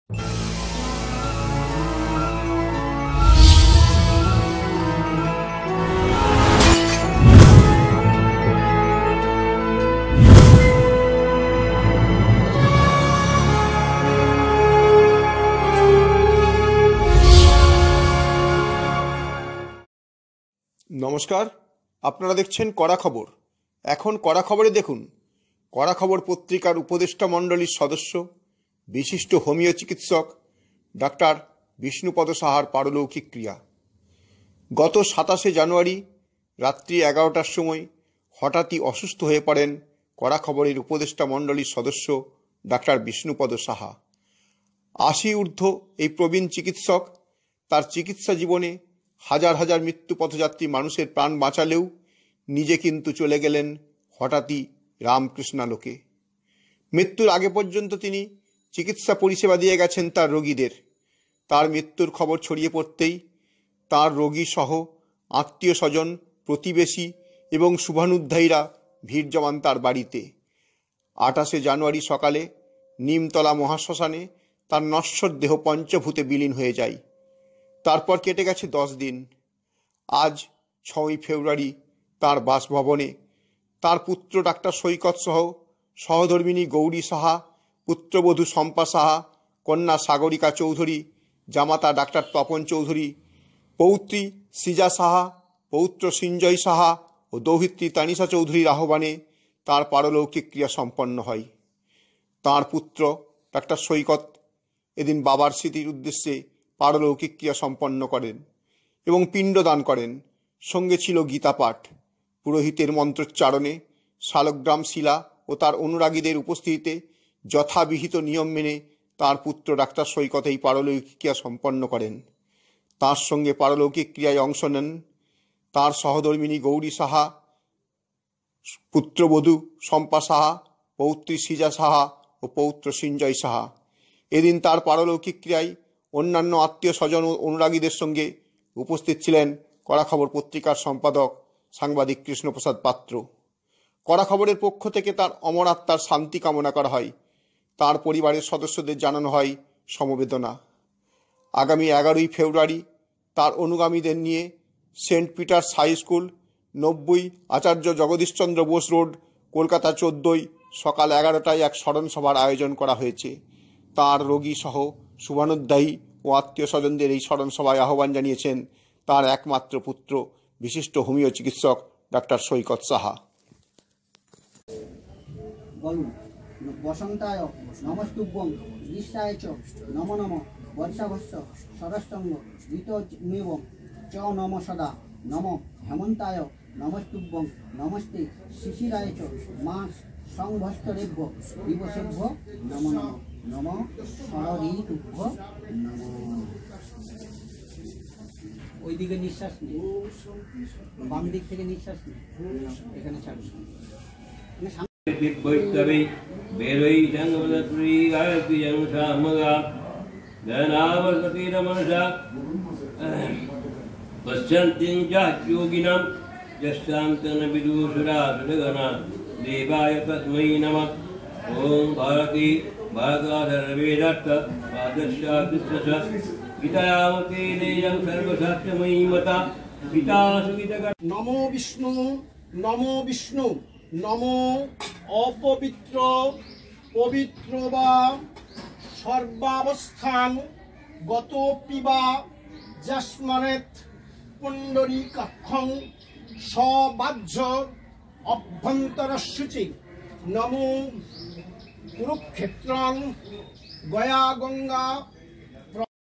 নমস্কার, আপনারা দেখছেন কড়া খবর। এখন কড়া খবরে দেখুন, কড়া খবর পত্রিকার উপদেষ্টা মণ্ডলীর সদস্য বিশিষ্ট হোমিও চিকিৎসক ডাক্তার বিষ্ণুপদ সাহার পারলৌকিক ক্রিয়া। গত 27শে জানুয়ারি রাত্রি 11টার সময় হঠাৎই অসুস্থ হয়ে পড়েন কড়া খবরের উপদেষ্টা মণ্ডলীর সদস্য ডাক্তার বিষ্ণুপদ সাহা। 80 ঊর্ধ্ব এই প্রবীণ চিকিৎসক তার চিকিৎসা জীবনে হাজার হাজার মৃত্যু পথযাত্রী মানুষের প্রাণ বাঁচালেও নিজে কিন্তু চলে গেলেন হঠাৎই রামকৃষ্ণালোকে। মৃত্যুর আগে পর্যন্ত তিনি চিকিৎসা পরিষেবা দিয়ে গেছেন তার রোগীদের। তার মৃত্যুর খবর ছড়িয়ে পড়তেই তার রোগী সহ আত্মীয় স্বজন, প্রতিবেশী এবং শুভানুধ্যায়ীরা ভিড় জমান তার বাড়িতে। 28শে জানুয়ারি সকালে নিমতলা মহাশ্মশানে তার নশ্বর দেহ পঞ্চভূতে বিলীন হয়ে যায়। তারপর কেটে গেছে 10 দিন। আজ 6ই ফেব্রুয়ারি তার বাসভবনে তার পুত্র ডাক্তার সৈকত সহ সহধর্মিণী গৌরী সাহা, পুত্রবধূ শম্পা সাহা, কন্যা সাগরিকা চৌধুরী, জামাতা ডাক্তার তপন চৌধুরী, পৌত্রী সৃজা সাহা, পৌত্র সঞ্জয় সাহা ও দৌহিত্রী তানিশা চৌধুরীর আহ্বানে তার পারলৌকিক ক্রিয়া সম্পন্ন হয়। তার পুত্র ডাক্তার সৈকত এদিন বাবার স্মৃতির উদ্দেশ্যে পারলৌকিক ক্রিয়া সম্পন্ন করেন এবং পিণ্ডদান করেন। সঙ্গে ছিল গীতা পাঠ। পুরোহিতের মন্ত্রোচ্চারণে শালগ্রাম শিলা ও তার অনুরাগীদের উপস্থিতিতে যথাবিহিত নিয়ম মেনে তার পুত্র ডাক্তার সৈকত এই পারলৌকিক ক্রিয়া সম্পন্ন করেন। তার সঙ্গে পারলৌকিক ক্রিয়ায় অংশ নেন তার সহধর্মিণী গৌরী সাহা, পুত্রবধূ শম্পা সাহা, পৌত্রী সৃজা সাহা ও পৌত্র সঞ্জয় সাহা। এদিন তার পারলৌকিক ক্রিয়ায় অন্যান্য আত্মীয় স্বজন ও অনুরাগীদের সঙ্গে উপস্থিত ছিলেন কড়া খবর পত্রিকার সম্পাদক সাংবাদিক কৃষ্ণপ্রসাদ পাত্র। কড়া খবরের পক্ষ থেকে তার অমর আত্মার শান্তি কামনা করা হয়। তার পরিবারের সদস্যদের জানানো হয় সমবেদনা। আগামী 11ই ফেব্রুয়ারি তার অনুগামীদের নিয়ে সেন্ট পিটার্স হাই স্কুল, 90 আচার্য জগদীশচন্দ্র বোস রোড, কলকাতা 14 সকাল 11টায় এক স্মরণ সভার আয়োজন করা হয়েছে। তার রোগী সহ শুভানুধ্যায়ী ও আত্মীয় স্বজনদের এই স্মরণ সভায় আহ্বান জানিয়েছেন তার একমাত্র পুত্র বিশিষ্ট হোমিও চিকিৎসক ডাক্তার সৈকত সাহা। বসন্তায় নমস্তুভ্যং গ্রীষ্মায় চ নমো নমঃ বর্ষাভস্য সদস্তঙ্গ ঋতমেব চ নম সদা নমঃ হেমন্তায় নমস্তুভ্যং নমস্তে শিশিরায় চ মাস সংভস্তরেভ্য দিবসেভ্য নমো নমঃ নমঃ শরঋতুভ্য নমঃ। ওই দিকে নিঃশ্বাস নেই, বাম দিক থেকে নিঃশ্বাস নেই, এখানে ছাড়ুন। Bhai Berai Jangavadri Gayatri Jangamsamaga Dhanavasati Ramanasa Pasyantin Jat Yoginam Jastantana Vidusura Sudagana Devaya Tasmai Namak Om Bharati Bharadadhara Vedatta Padasya Krishna Vitayamati Deyam Sarvasatya Mata Vita Sugitaga Namo Vishnu Namo Vishnu নমো অপবিত্র পবিত্র বা সর্বাবস্থান গত পিবা যস্মানেত পুণ্ডরীকাক্ষং সবাহ্য অভ্যন্তরশুচি নমো কুরুক্ষেত্রং গয়া গঙ্গা